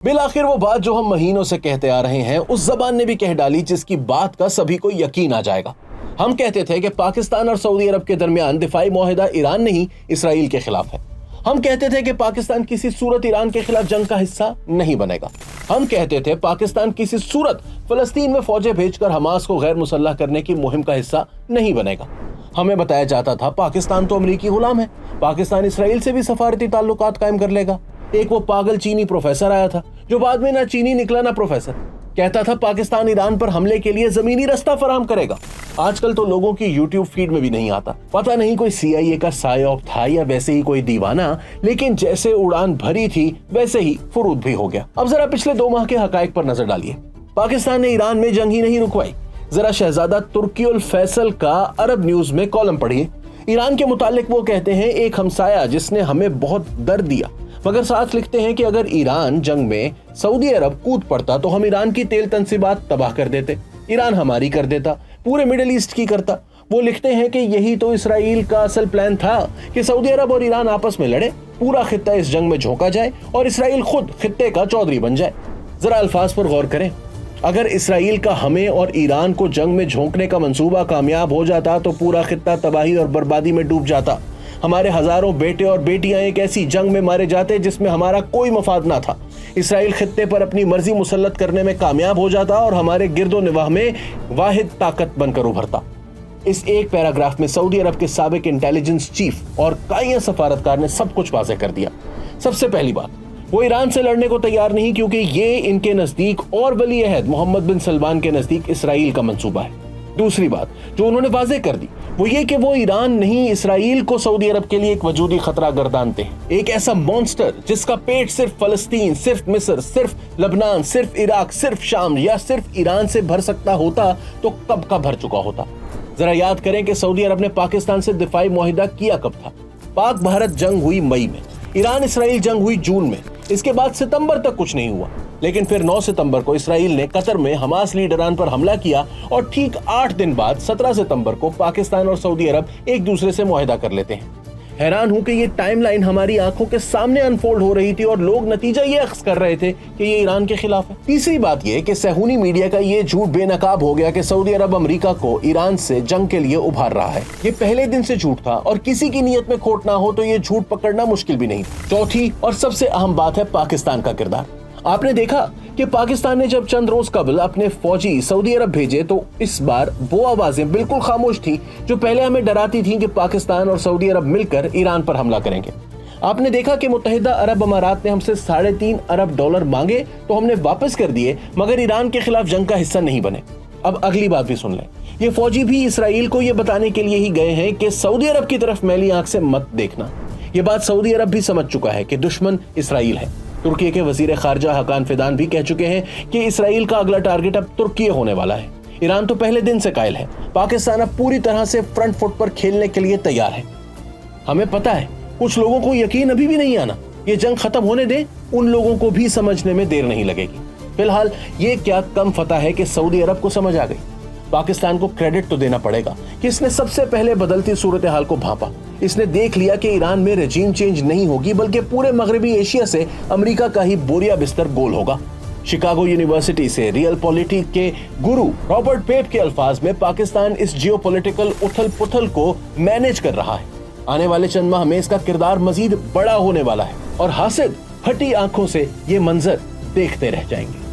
बिलाखिर वो बात जो हम महीनों से कहते आ रहे हैं उस जबान ने भी कह डाली जिसकी बात का सभी को यकीन आ जाएगा। हम कहते थे कि पाकिस्तान और सऊदी अरब के दरमियान दिफाई मुआहिदा ईरान नहीं इसराइल के खिलाफ है। हम कहते थे कि पाकिस्तान किसी सूरत ईरान के खिलाफ जंग का हिस्सा नहीं बनेगा। हम कहते थे पाकिस्तान किसी सूरत फलस्तीन में फौजें भेजकर हमास को गैर मुसल्लह करने की मुहिम का हिस्सा नहीं बनेगा। हमें बताया जाता था पाकिस्तान तो अमरीकी गुलाम है, पाकिस्तान इसराइल से भी सफारती ताल्लुकात कायम कर लेगा। एक वो पागल चीनी प्रोफेसर आया था जो बाद में ना चीनी निकला ना प्रोफेसर, कहता था पाकिस्तान ईरान पर हमले के लिए जमीनी रास्ता फराहम करेगा। आजकल तो लोगों की यूट्यूब फीड में भी नहीं आता। पता नहीं कोई CIA का साइऑप था या वैसे ही कोई दीवाना, लेकिन जैसे उड़ान भरी थी वैसे ही फुरूद भी हो गया। अब जरा पिछले 2 माह के हकायक पर नजर डालिए। पाकिस्तान ने ईरान में जंग ही नहीं रुकवाई। जरा शहजादा तुर्की उल फैसल का अरब न्यूज में कॉलम पढ़िए। ईरान के मुतालिक वो कहते हैं एक हमसाया जिसने हमें बहुत दर्द दिया, मगर साथ लिखते हैं कि अगर ईरान जंग में सऊदी अरब कूद पड़ता तो हम ईरान की तेल तंसीबात तबाह कर देते, ईरान हमारी कर देता, पूरे मिडिल ईस्ट की करता। वो लिखते हैं कि यही तो इसराइल का असल प्लान था कि सऊदी अरब और ईरान आपस में लड़े, पूरा खित्ता इस जंग में झोंका जाए और इसराइल खुद खित्ते का चौधरी बन जाए। जरा अल्फाज पर गौर करें। अगर इसराइल का हमें और ईरान को जंग में झोंकने का मंसूबा कामयाब हो जाता तो पूरा खित्ता तबाही और बर्बादी में डूब जाता। हमारे हजारों बेटे और बेटियां एक ऐसी जंग में मारे जाते जिसमें हमारा कोई मफाद ना था। इसराइल खित्ते पर अपनी मर्जी मुसल्लत करने में कामयाब हो जाता और हमारे गिरदो निवाह में वाहिद ताकत बनकर उभरता। इस एक पैराग्राफ में सऊदी अरब के साबिक इंटेलिजेंस चीफ और काइया सफारतकार ने सब कुछ वाज़ेह कर दिया। सबसे पहली बात, वो ईरान से लड़ने को तैयार नहीं क्योंकि ये इनके नजदीक और वली अहद मोहम्मद बिन सलमान के नजदीक इसराइल का मंसूबा है। दूसरी बात जो उन्होंने वाज़ेह कर दी वो ये कि वो ईरान नहीं इसराइल को सऊदी अरब के लिए एक वजूदी खतरा गर्दानते हैं, एक ऐसा मॉन्स्टर जिसका पेट सिर्फ फलस्तीन, सिर्फ मिस्र, सिर्फ लबनान, सिर्फ इराक, सिर्फ शाम या सिर्फ ईरान से भर सकता होता तो कब का भर चुका होता। जरा याद करें कि सऊदी अरब ने पाकिस्तान से दिफाई मुआहिदा किया कब था। पाक भारत जंग हुई मई में, ईरान इसराइल जंग हुई जून में, इसके बाद सितंबर तक कुछ नहीं हुआ। लेकिन फिर 9 सितंबर को इसराइल ने कतर में हमास लीडरान पर हमला किया और ठीक 8 दिन बाद 17 सितंबर को पाकिस्तान और सऊदी अरब एक दूसरे से मुआहिदा कर लेते हैं। हैरान हूं कि ये टाइमलाइन हमारी आंखों के सामने अनफोल्ड हो रही थी और लोग नतीजा ये अख्ज़ कर रहे थे कि ये ईरान के खिलाफ है। तीसरी बात ये कि सहूनी मीडिया का ये झूठ बेनकाब हो गया कि सऊदी अरब अमेरिका को ईरान से जंग के लिए उभार रहा है। ये पहले दिन से झूठ था और किसी की नीयत में खोट ना हो तो ये झूठ पकड़ना मुश्किल भी नहीं। चौथी और सबसे अहम बात है पाकिस्तान का किरदार। आपने देखा कि पाकिस्तान ने जब चंद रोज कबल अपने फौजी सऊदी अरब भेजे तो इस बार वो आवाजें बिल्कुल खामोश थीं जो पहले हमें डराती थीं कि पाकिस्तान और सऊदी अरब मिलकर ईरान पर हमला करेंगे। आपने देखा कि मुत्तहिदा अरब अमारात ने हमसे $3.5 अरब मांगे तो हमने वापस कर दिए, मगर ईरान के खिलाफ जंग का हिस्सा नहीं बने। अब अगली बात भी सुन लें। ये फौजी भी इसराइल को ये बताने के लिए ही गए हैं कि सऊदी अरब की तरफ मैली आंख से मत देखना। ये बात सऊदी अरब भी समझ चुका है कि दुश्मन इसराइल है। तुर्की के वजीर खारजा हकान फिदान भी कह चुके हैं कि इसराइल का अगला टारगेट अब तुर्की होने वाला है। ईरान तो पहले दिन से कायल है। पाकिस्तान अब पूरी तरह से फ्रंट फुट पर खेलने के लिए तैयार है। हमें पता है कुछ लोगों को यकीन अभी भी नहीं आना। ये जंग खत्म होने दे, उन लोगों को भी समझने में देर नहीं लगेगी। फिलहाल ये क्या कम फतह है कि सऊदी अरब को समझ आ गई। पाकिस्तान को क्रेडिट तो देना पड़ेगा कि इसने सबसे पहले बदलती सूरत हाल को भांपा। इसने देख लिया कि ईरान में रेजीम चेंज नहीं होगी बल्कि पूरे मगरबी एशिया से अमेरिका का ही बोरिया बिस्तर गोल होगा। शिकागो यूनिवर्सिटी से रियल पॉलिटिक के गुरु रॉबर्ट पेप के अल्फाज में पाकिस्तान इस जियोपॉलिटिकल उथल पुथल को मैनेज कर रहा है। आने वाले चंद माह में इसका किरदार मजीद बड़ा होने वाला है और हासिद फटी आंखों से ये मंजर देखते रह जाएंगे।